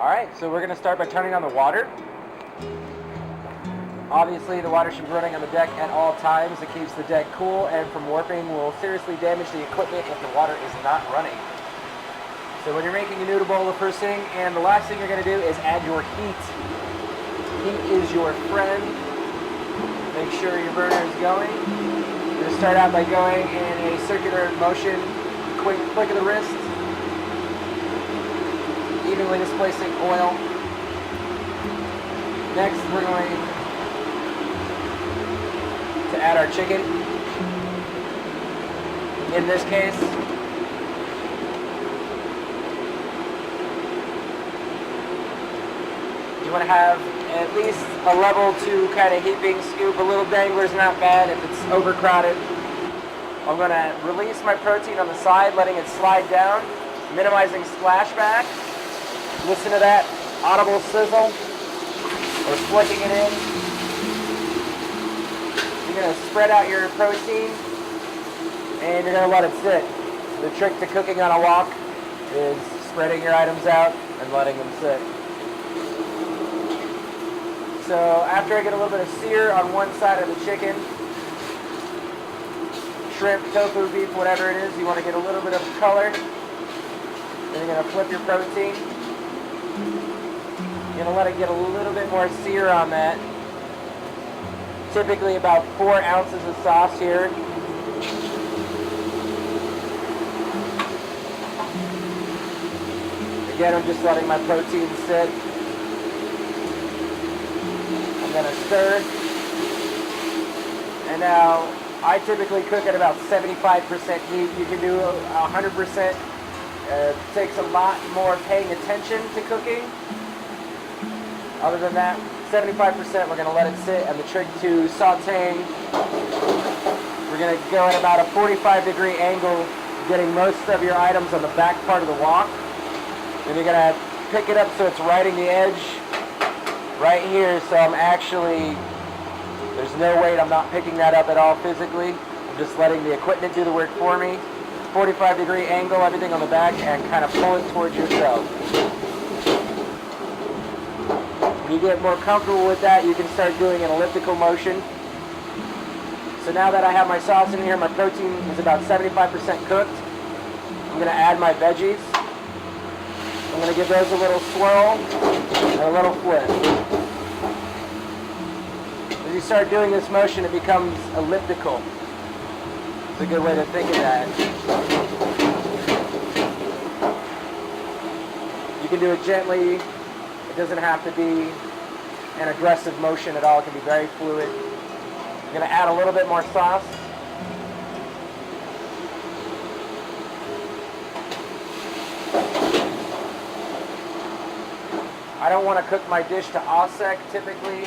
Alright, so we're going to start by turning on the water. Obviously, the water should be running on the deck at all times. It keeps the deck cool and from warping will seriously damage the equipment if the water is not running. So when you're making a noodle bowl, the first thing and the last thing you're going to do is add your heat. Heat is your friend. Make sure your burner is going. You're going to start out by going in a circular motion, quick flick of the wrist, evenly displacing oil. Next, we're going to add our chicken. In this case, you want to have at least a level 2 kind of heaping scoop. A little dangler is not bad if it's overcrowded. I'm going to release my protein on the side, letting it slide down, minimizing splashback. Listen to that audible sizzle, or flicking it in. You're going to spread out your protein, and you're going to let it sit. The trick to cooking on a wok is spreading your items out and letting them sit. So after I get a little bit of sear on one side of the chicken, shrimp, tofu, beef, whatever it is, you want to get a little bit of color. Then you're going to flip your protein. You're going to let it get a little bit more sear on that. Typically about 4 ounces of sauce here. Again, I'm just letting my protein sit. I'm going to stir. And now, I typically cook at about 75% heat. You can do 100%. It takes a lot more paying attention to cooking. Other than that, 75%, we're going to let it sit. And the trick to sauteing, we're going to go at about a 45-degree angle, getting most of your items on the back part of the wok. Then you're going to pick it up so it's righting the edge right here. So I'm actually, there's no weight. I'm not picking that up at all physically. I'm just letting the equipment do the work for me. 45-degree angle, everything on the back, and kind of pull it towards yourself. When you get more comfortable with that, you can start doing an elliptical motion. So now that I have my sauce in here, my protein is about 75% cooked. I'm going to add my veggies. I'm going to give those a little swirl and a little flip. As you start doing this motion, it becomes elliptical. It's a good way to think of that. You can do it gently. It doesn't have to be an aggressive motion at all. It can be very fluid. I'm going to add a little bit more sauce. I don't want to cook my dish to OSEC typically.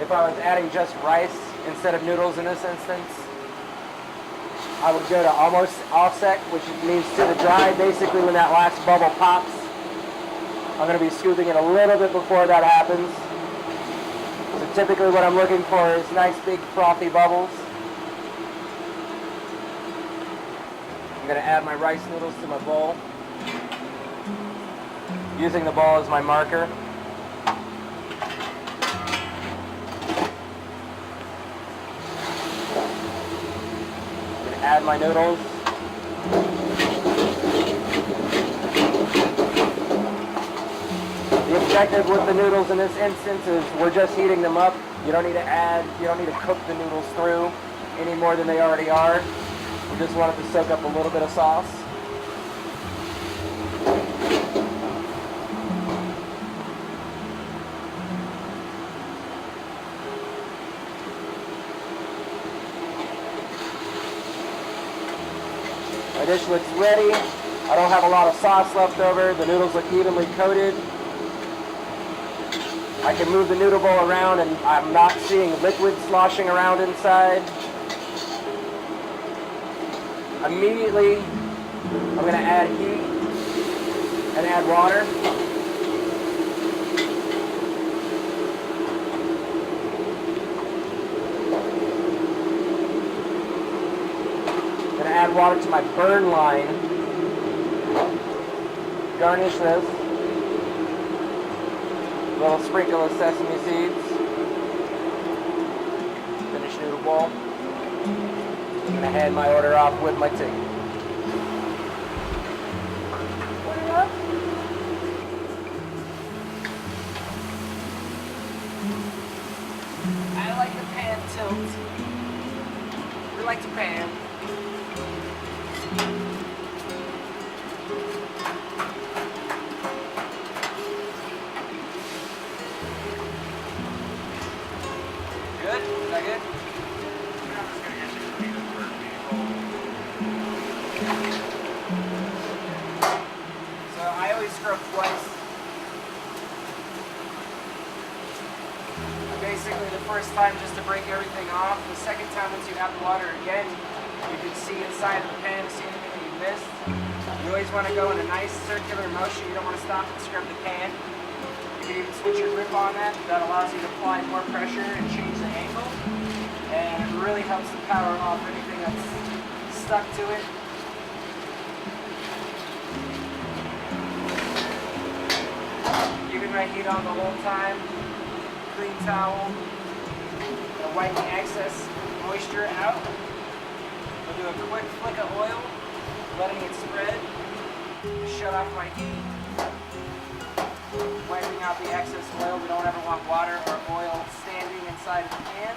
If I was adding just rice instead of noodles in this instance, I would go to almost OSEC, which means to the dry. Basically, when that last bubble pops, I'm going to be scooping it a little bit before that happens. So typically what I'm looking for is nice big frothy bubbles. I'm going to add my rice noodles to my bowl, using the bowl as my marker. Add my noodles. The objective with the noodles in this instance is we're just heating them up. You don't need to cook the noodles through any more than they already are. We just want it to soak up a little bit of sauce. My dish looks ready. I don't have a lot of sauce left over. The noodles look evenly coated. I can move the noodle bowl around and I'm not seeing liquid sloshing around inside. Immediately, I'm going to add heat and add water. I'm going to add water to my burn line. Garnish this. A little sprinkle of sesame seeds. Finish noodle bowl. I'm gonna hand my order off with my ticket. Order up. I like the pan tilt. We like to pan. Good? Is that good? So I always scrub twice. Basically the first time just to break everything off. The second time once you have the water again, you can see inside of the pan, see anything that you missed. You always want to go in a nice circular motion. You don't want to stop and scrub the pan. You can even switch your grip on that. That allows you to apply more pressure and change the angle. And it really helps to power off anything that's stuck to it. Keeping my heat on the whole time. Clean towel. Gonna wipe the excess moisture out. We'll do a quick flick of oil, letting it spread. Shut off my heat. Wiping out the excess oil. We don't ever want water or oil standing inside of the pan.